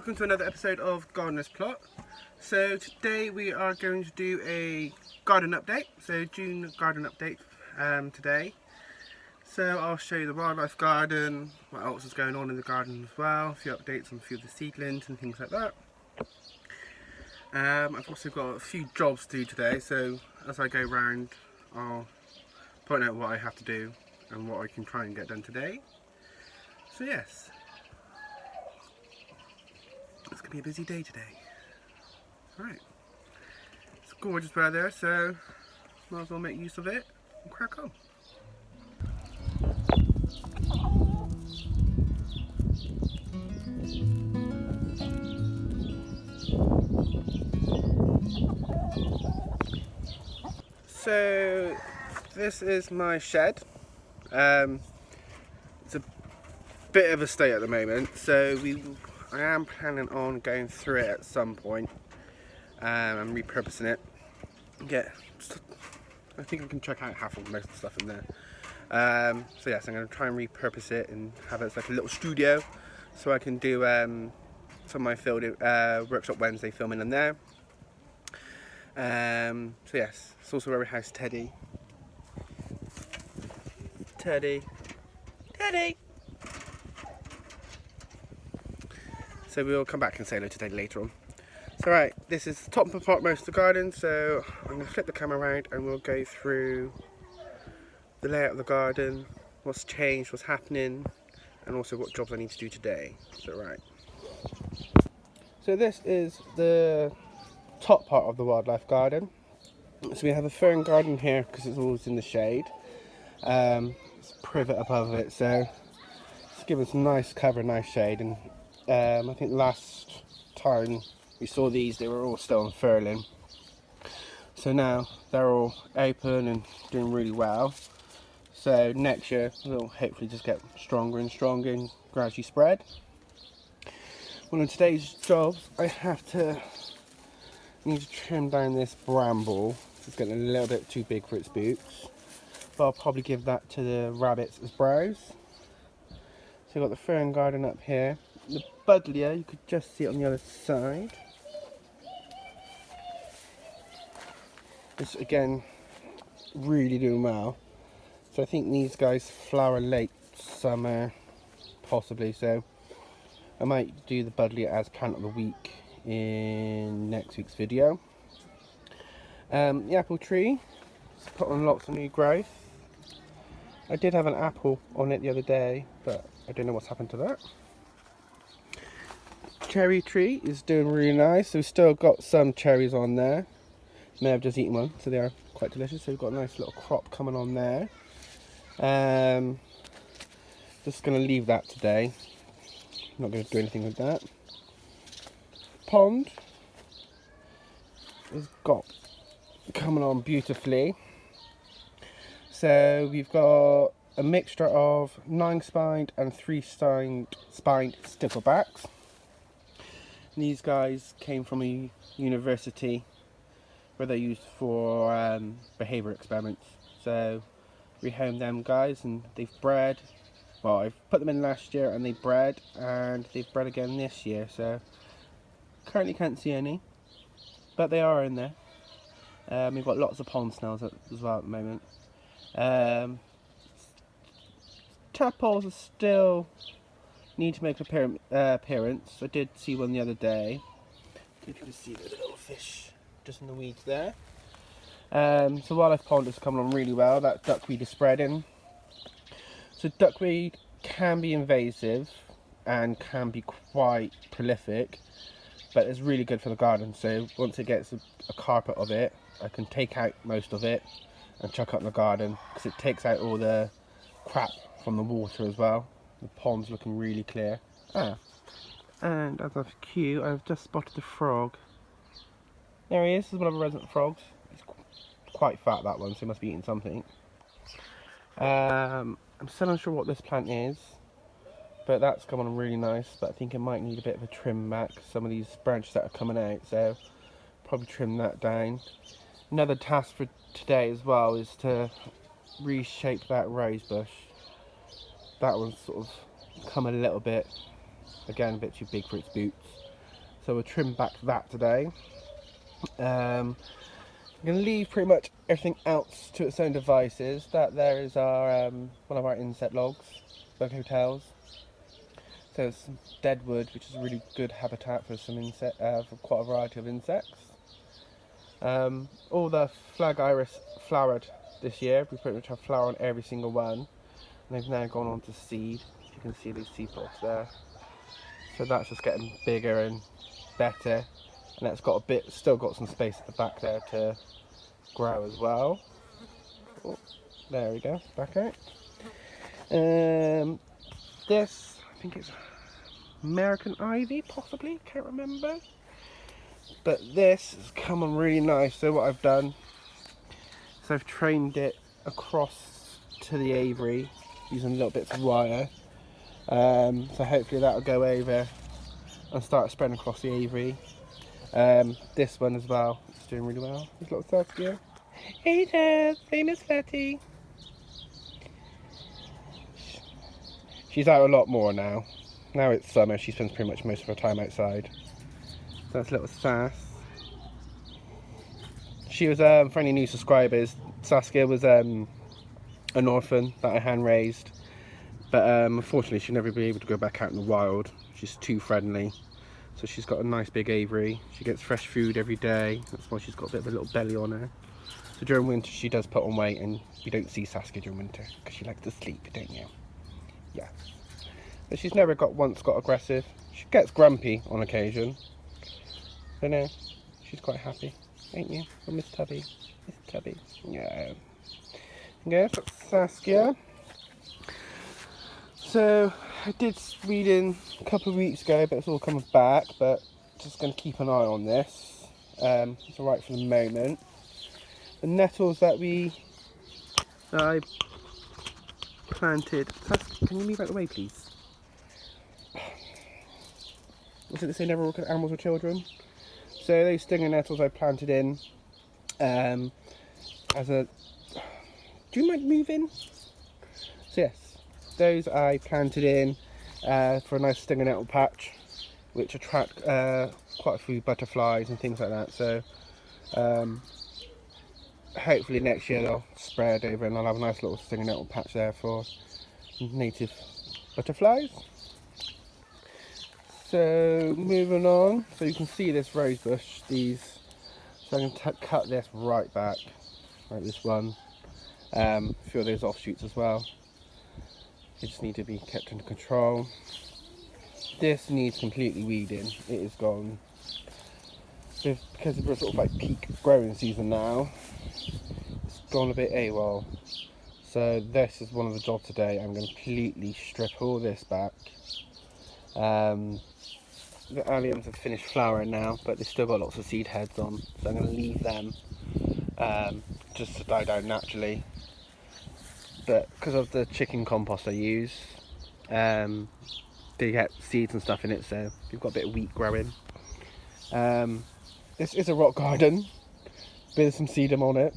welcome to another episode of Gardener's Plot. So today we are going to do a garden update, so June garden update today. So I'll show you the wildlife garden, what else is going on in the garden as well, a few updates on a few of the seedlings and things like that. I've also got a few jobs to do today, so as I go round I'll point out what I have to do and what I can try and get done today. So yes, it's going to be a busy day today. Alright, it's gorgeous weather, so might as well make use of it and crack on. So this is my shed. It's a bit of a state at the moment, so I am planning on going through it at some point and repurposing it. I think I can check out half of most of the stuff in there. So yes, I'm going to try and repurpose it and have it as like a little studio, so I can do some of my workshop Wednesday filming in there. So yes, it's also where we house Teddy. Teddy. So we'll come back and say hello to Teddy later on. So right, this is the top part most of the garden, so I'm going to flip the camera around and we'll go through the layout of the garden, what's changed, what's happening, and also what jobs I need to do today. So right. So this is the top part of the wildlife garden. So we have a fern garden here because it's always in the shade. It's a privet above it, so it's given some nice cover, nice shade. And I think last time we saw these, they were all still unfurling. So now they're all open and doing really well. So next year we'll hopefully just get stronger and stronger and gradually spread. One of today's jobs, I need to trim down this bramble. It's getting a little bit too big for its boots, but I'll probably give that to the rabbits as browse. So we've got the fern garden up here. The buddleia, you could just see it on the other side. This again, really doing well. So I think these guys flower late summer, possibly. So I might do the buddleia as plant of the week in next week's video. The apple tree, it's put on lots of new growth. I did have an apple on it the other day, but I don't know what's happened to that. Cherry tree is doing really nice, so we've still got some cherries on there. May have just eaten one, so they are quite delicious. So we've got a nice little crop coming on there. Just going to leave that today. Not going to do anything with that. Pond has got coming on beautifully. So we've got a mixture of 9-spined and 3-spined sticklebacks. These guys came from a university where they're used for behaviour experiments. So we homed them guys and they've bred. Well, I've put them in last year and they bred, and they've bred again this year. So currently can't see any, but they are in there. We've got lots of pond snails as well at the moment. Tadpoles are still need to make an appearance. I did see one the other day. You can see the little fish just in the weeds there. So wildlife pond is coming on really well. That duckweed is spreading. So duckweed can be invasive and can be quite prolific, but it's really good for the garden. So once it gets a carpet of it, I can take out most of it and chuck it in the garden, because it takes out all the crap from the water as well. The pond's looking really clear. And as of cue, I've just spotted a frog. There he is. This is one of the resident frogs. He's quite fat, that one, so he must be eating something. I'm still unsure what this plant is, but that's coming on really nice. But I think it might need a bit of a trim back, some of these branches that are coming out, so probably trim that down. Another task for today as well is to reshape that rose bush. That one's sort of come a little bit, again, a bit too big for its boots. so we'll trim back that today. I'm going to leave pretty much everything else to its own devices. That there is our one of our insect logs, bug hotels. So it's some dead wood, which is a really good habitat for some for quite a variety of insects. All the flag iris flowered this year. We pretty much have flower on every single one, and they've now gone on to seed. You can see these seed pods there. So that's just getting bigger and better, and that's got still got some space at the back there to grow as well. Oh, there we go, back out. This, I think it's American ivy, possibly, can't remember. But this has come on really nice. So what I've done is I've trained it across to the aviary using little bits of wire. So hopefully that'll go over and start spreading across the aviary. This one as well, it's doing really well. This little Saskia. Hey there, famous Letty. She's out a lot more now. Now it's summer, she spends pretty much most of her time outside. So that's little Sass. She was, for any new subscribers, Saskia was an orphan that I hand raised. But unfortunately she'll never be able to go back out in the wild. She's too friendly. So she's got a nice big aviary. She gets fresh food every day. That's why she's got a bit of a little belly on her. So during winter she does put on weight, and you don't see Saskia during winter because she likes to sleep, don't you? Yeah. But she's never once got aggressive. She gets grumpy on occasion. But no, she's quite happy, ain't you? Oh, Miss Tubby. Miss Tubby. Yeah. Yeah, that's Saskia. So I did weed in a couple of weeks ago, but it's all coming back. But just going to keep an eye on this. It's alright for the moment. The nettles that I planted. Can you move out the way, please? Was it to say never work with animals or children? So those stinger nettles I planted in as a. Do you mind moving? So yes. Those I planted in for a nice stinger nettle patch, which attract quite a few butterflies and things like that. So hopefully next year they'll spread over and I'll have a nice little stinger nettle patch there for native butterflies. So moving on, so you can see this rose bush, so I'm going to cut this right back, like this one, a few of those offshoots as well. They just need to be kept under control. This needs completely weeding. It is gone. Because we're sort of like peak growing season now, it's gone a bit AWOL. So this is one of the jobs today. I'm going to completely strip all this back. The alliums have finished flowering now, but they've still got lots of seed heads on. So I'm going to leave them just to die down naturally. But because of the chicken compost I use, they get seeds and stuff in it, so we've got a bit of wheat growing. This is a rock garden with some sedum on it.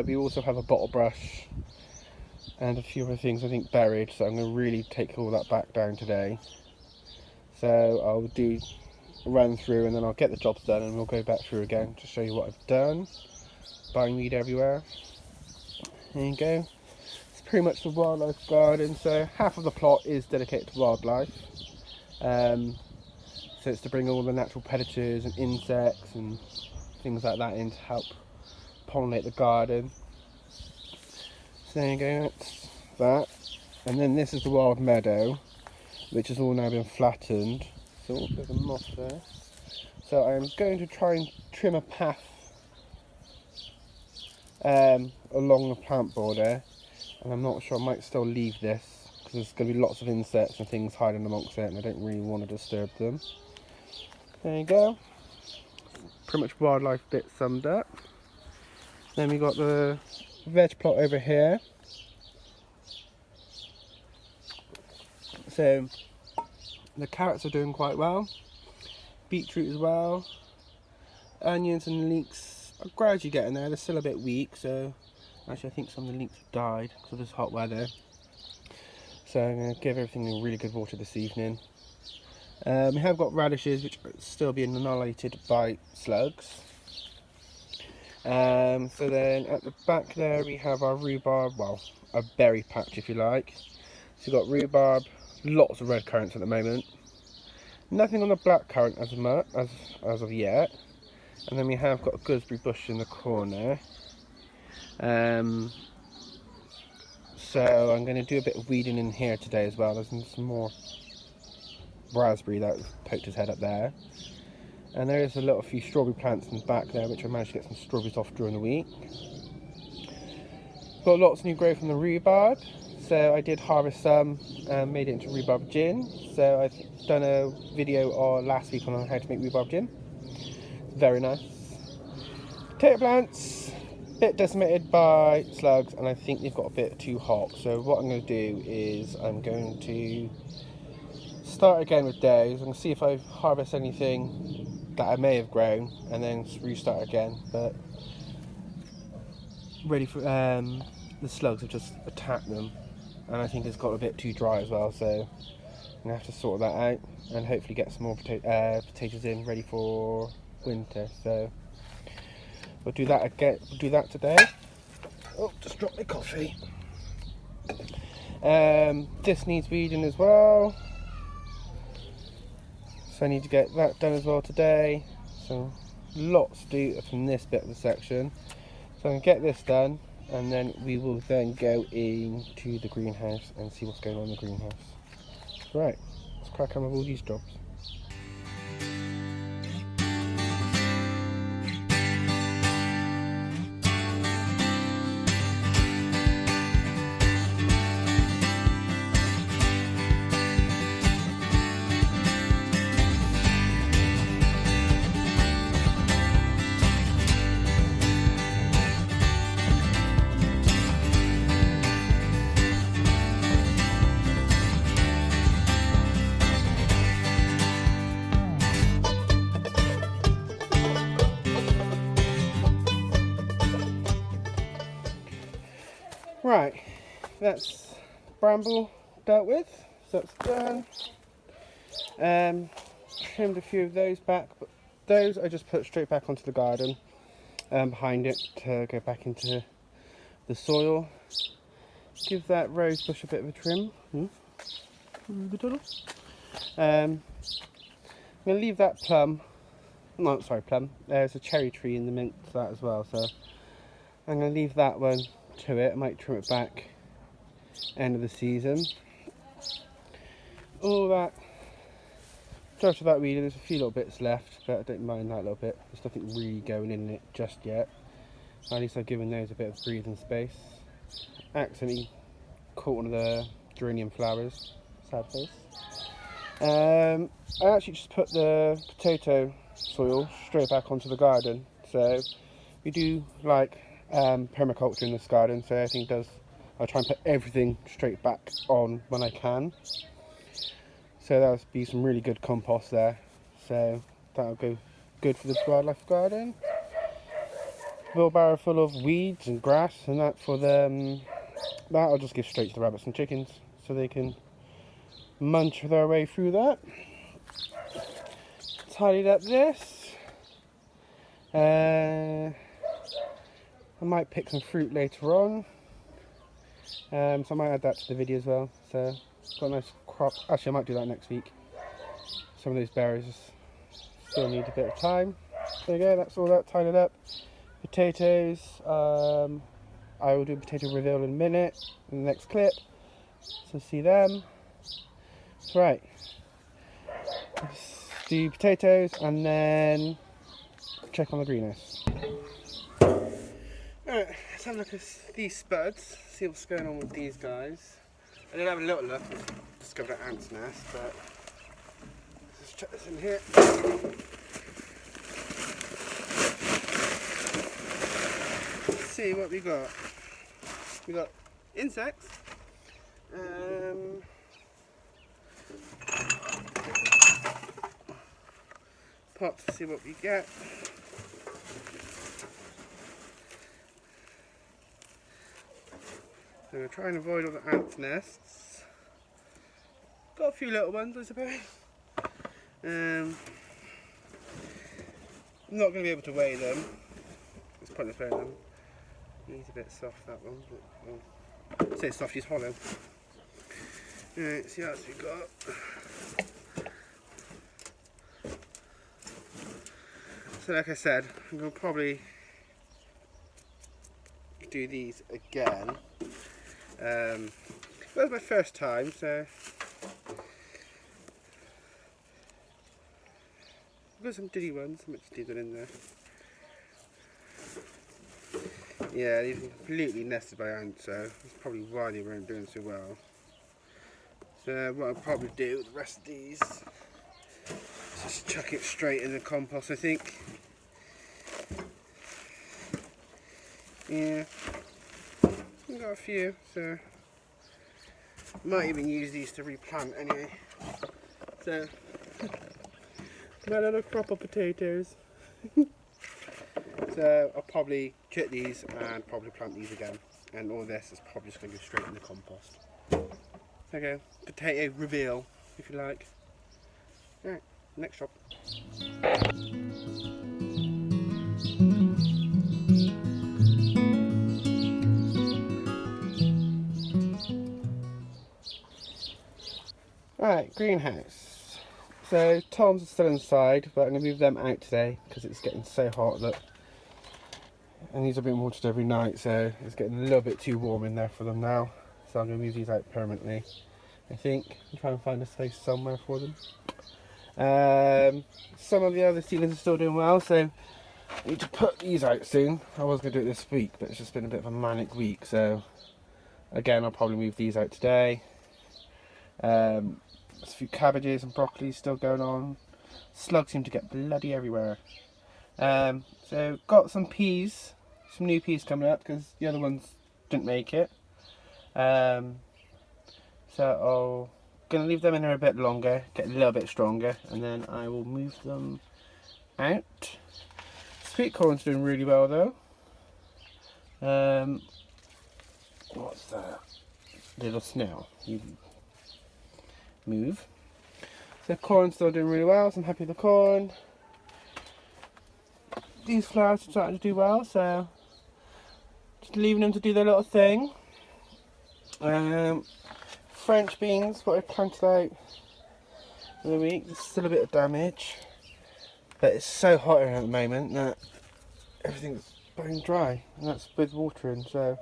We also have a bottle brush and a few other things I think buried, so I'm going to really take all that back down today. So I'll do a run through and then I'll get the jobs done and we'll go back through again to show you what I've done. Buying weed everywhere. There you go. Pretty much the wildlife garden, so half of the plot is dedicated to wildlife, so it's to bring all the natural predators and insects and things like that in to help pollinate the garden. So there you go, that's that. And then this is the wild meadow, which has all now been flattened, so there's a moss there. So I'm going to try and trim a path along the plant border. And I'm not sure, I might still leave this because there's going to be lots of insects and things hiding amongst it and I don't really want to disturb them. There you go. Pretty much wildlife bit summed up. Then we got the veg plot over here. So the carrots are doing quite well. Beetroot as well. Onions and leeks are gradually getting there. They're still a bit weak, so actually I think some of the leeks have died because of this hot weather. So I'm going to give everything a really good water this evening. We have got radishes which are still being annihilated by slugs. So then at the back there we have our rhubarb, well, a berry patch if you like. So we've got rhubarb, lots of red currants at the moment. Nothing on the black currant as of yet. And then we have got a gooseberry bush in the corner. So I'm going to do a bit of weeding in here today as well. There's some more raspberry that poked his head up there. And there is a few strawberry plants in the back there, which I managed to get some strawberries off during the week. Got lots of new growth from the rhubarb. So I did harvest some and made it into rhubarb gin. So I've done a video last week on how to make rhubarb gin. Very nice. Potato plants, a bit decimated by slugs, and I think they've got a bit too hot. So what I'm going to do is I'm going to start again with those. I'm going to see if I harvest anything that I may have grown, and then restart again. But ready for the slugs have just attacked them, and I think it's got a bit too dry as well. So I'm going to have to sort that out and hopefully get some more potatoes in ready for winter. So we'll do that again. We'll do that today. Oh, just dropped my coffee. This needs weeding as well, so I need to get that done as well today. So lots to do from this bit of the section. So I'm going to get this done, and then we will then go into the greenhouse and see what's going on in the greenhouse. Right, let's crack on with all these jobs. Right, that's bramble dealt with, so that's done. Trimmed a few of those back, but those I just put straight back onto the garden behind it to go back into the soil. Give that rose bush a bit of a trim. I'm going to leave that plum, no sorry plum, there's a cherry tree in the mint to that as well, so I'm going to leave that one to it. I might trim it back end of the season. All that, just that weeding, there's a few little bits left, but I don't mind that little bit. There's nothing really going in it just yet. At least I've given those a bit of breathing space. Accidentally caught one of the geranium flowers, sad face. I actually just put the potato soil straight back onto the garden. So we do like permaculture in this garden, so everything I try and put everything straight back on when I can. So that'll be some really good compost there. So that'll go good for the wildlife garden. Wheelbarrow full of weeds and grass and that for them. That I'll just give straight to the rabbits and chickens so they can munch their way through that. Tidied up this. I might pick some fruit later on. So I might add that to the video as well. So got a nice crop. Actually, I might do that next week. Some of those berries still need a bit of time. There you go, that's all that tidied up. Potatoes. I will do a potato reveal in a minute in the next clip. So see them. Right. Let's do potatoes and then check on the greenhouse. Alright, let's have a look at these spuds, see what's going on with these guys. I did have a little look and discovered an ant's nest, but let's check this in here. Let's see what we got. We got insects. Pop to see what we get. So we're trying to avoid all the ants' nests. Got a few little ones, I suppose. I'm not going to be able to weigh them. It's pointless weighing them. He's a bit soft, that one. But, well, say soft, he's hollow. Alright, see what else we got. So like I said, I'm going to probably do these again. That was my first time, so I've got some diddy ones, how much did in there? Yeah, these are completely nested by ants, so that's probably why they weren't doing so well. So what I'll probably do with the rest of these is just chuck it straight in the compost, I think. Yeah, I've got a few, so might even use these to replant anyway. So, my little crop of potatoes. So I'll probably chip these and probably plant these again, and all this is probably just going to go straight in the compost. Okay, potato reveal, if you like. Alright, next shop. Alright, greenhouse. So Tom's are still inside, but I'm going to move them out today because it's getting so hot that and these are being watered every night, so it's getting a little bit too warm in there for them now. So I'm going to move these out permanently, I think, and try and find a space somewhere for them. Some of the other seedlings are still doing well, so I need to put these out soon. I was going to do it this week, but it's just been a bit of a manic week, so again I'll probably move these out today. There's a few cabbages and broccoli still going on. Slugs seem to get bloody everywhere. So got some peas, some new peas coming up because the other ones didn't make it. So I'll gonna leave them in there a bit longer, get a little bit stronger, and then I will move them out. Sweet corn's doing really well though. What's that? Little snail. You move. So corn's still doing really well, so I'm happy with the corn. These flowers are starting to do well, so just leaving them to do their little thing. French beans, what I planted out in the week, there's still a bit of damage, but it's so hot here at the moment that everything's bone dry, and that's with watering, so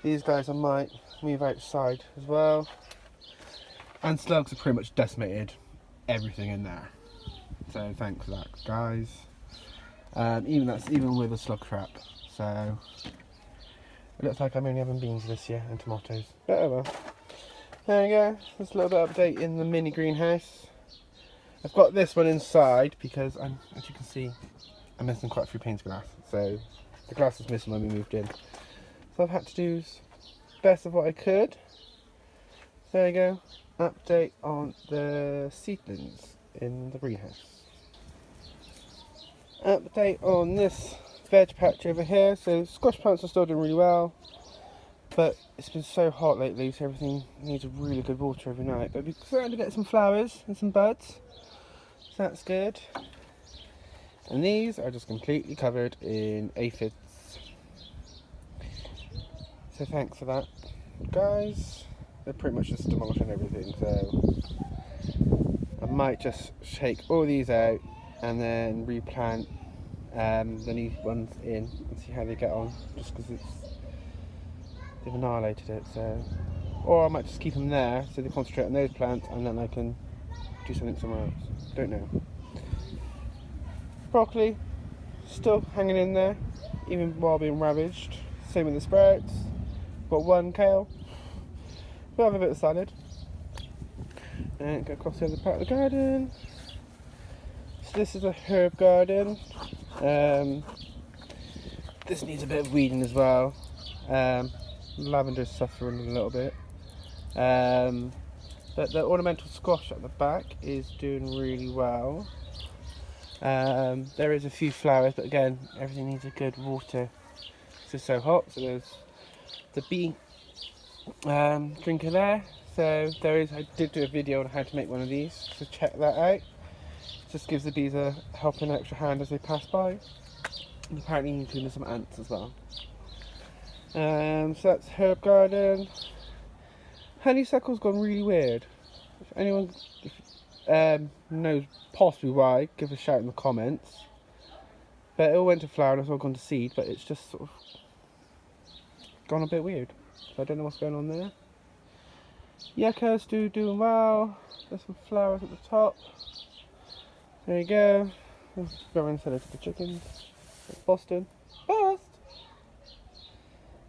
these guys I might move outside as well. And slugs have pretty much decimated everything in there, so thanks for that, guys. Even with a slug trap, so it looks like I'm only having beans this year and tomatoes, but oh well. There we go, there's a little bit of update in the mini greenhouse. I've got this one inside because as you can see, I'm missing quite a few panes of glass, so the glass was missing when we moved in. So I've had to do best of what I could. There we go, update on the seedlings in the greenhouse. Update on this veg patch over here. So squash plants are still doing really well, but it's been so hot lately, so everything needs a really good water every night. But we're starting to get some flowers and some buds, so that's good. And these are just completely covered in aphids. So thanks for that, guys. They're pretty much just demolishing everything, so I might just shake all these out and then replant the new ones in and see how they get on, just because they've annihilated it. So, or I might just keep them there so they concentrate on those plants and then I can do something somewhere else. Don't know. Broccoli still hanging in there even while being ravaged. Same with the sprouts. Got one kale. We'll have a bit of salad and go across the other part of the garden. So this is a herb garden. This needs a bit of weeding as well. Lavender's suffering a little bit, but the ornamental squash at the back is doing really well. There is a few flowers, but again everything needs a good water. It's so hot. So there's the bee drinker there. So there is. I did do a video on how to make one of these, so check that out. Just gives the bees a helping extra hand as they pass by. And apparently including some ants as well. So that's herb garden. Honeysuckle's gone really weird. If anyone knows possibly why, give a shout in the comments. But it all went to flower and it's all gone to seed, but it's just sort of gone a bit weird. So I don't know what's going on there. Yuccas doing well. There's some flowers at the top. There you go. Let's go and sell it to the chickens. It's Boston. Bust!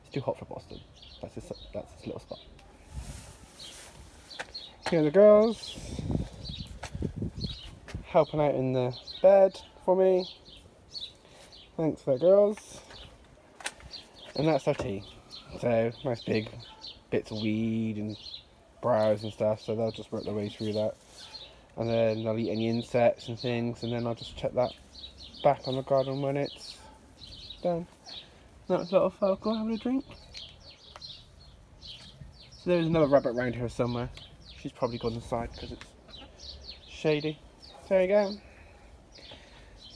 It's too hot for Boston. That's his little spot. Here are the girls. Helping out in the bed for me. Thanks for that, girls. And that's our tea. So, nice big bits of weed and browse and stuff, so they'll just work their way through that. And then they'll eat any insects and things, and then I'll just check that back on the garden when it's done. That's little Falco having a drink. So there's another rabbit around here somewhere. She's probably gone inside because it's shady. There you go.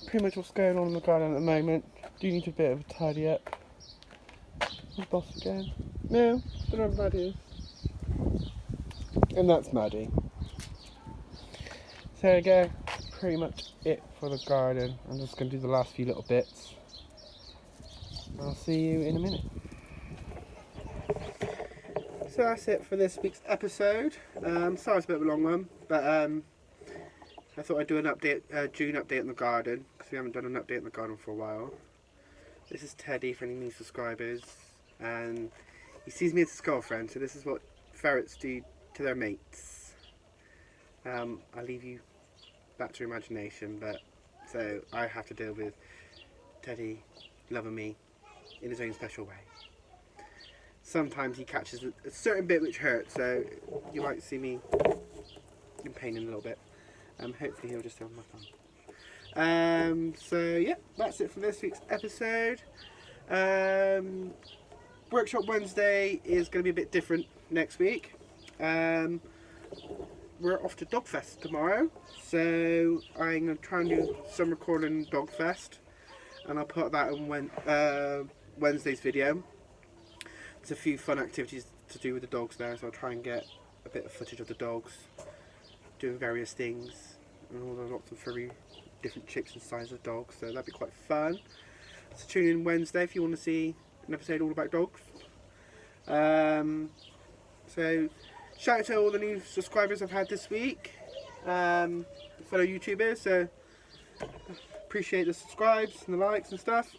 Pretty much what's going on in the garden at the moment. Do need a bit of a tidy up. Where's Boss again? No, don't know where Maddie is. And that's Maddie. So there you go. Pretty much it for the garden. I'm just going to do the last few little bits. I'll see you in a minute. So that's it for this week's episode. Sorry it's a bit of a long one, but I thought I'd do an update, June update on the garden, because we haven't done an update on the garden for a while. This is Teddy for any new subscribers, and he sees me as his girlfriend, so this is what ferrets do to their mates. I'll leave you back to your imagination, but so I have to deal with Teddy loving me in his own special way. Sometimes he catches a certain bit which hurts, so you might see me in pain in a little bit. Hopefully he'll just have my fun. So yeah, that's it for this week's episode. Workshop Wednesday is going to be a bit different next week. We're off to Dogfest tomorrow, so I'm going to try and do some recording Dogfest, and I'll put that on Wednesday's video. There's a few fun activities to do with the dogs there, so I'll try and get a bit of footage of the dogs doing various things, and all the lots of very different shapes and sizes of dogs, so that'd be quite fun. So tune in Wednesday if you want to see an episode all about dogs. So shout out to all the new subscribers I've had this week, fellow YouTubers, so appreciate the subscribes and the likes and stuff.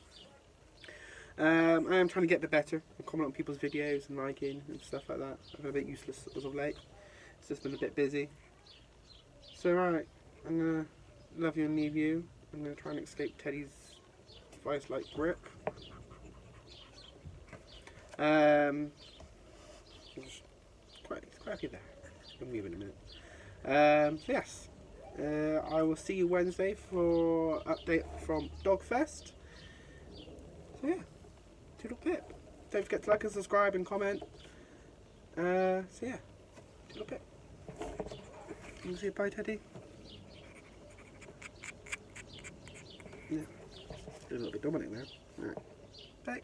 I am trying to get a bit better and comment on people's videos and liking and stuff like that. I've been a bit useless as of late. It's just been a bit busy. So right, I'm going to love you and leave you. I'm going to try and escape Teddy's vice-like grip. It's quite happy there. I'll move in a minute. So yes, I will see you Wednesday for update from Dogfest. So yeah, toodle pip. Don't forget to like and subscribe and comment. So yeah, toodle pip. You say bye, Teddy? Yeah. Doing a little bit Dominic there. Alright. Bye.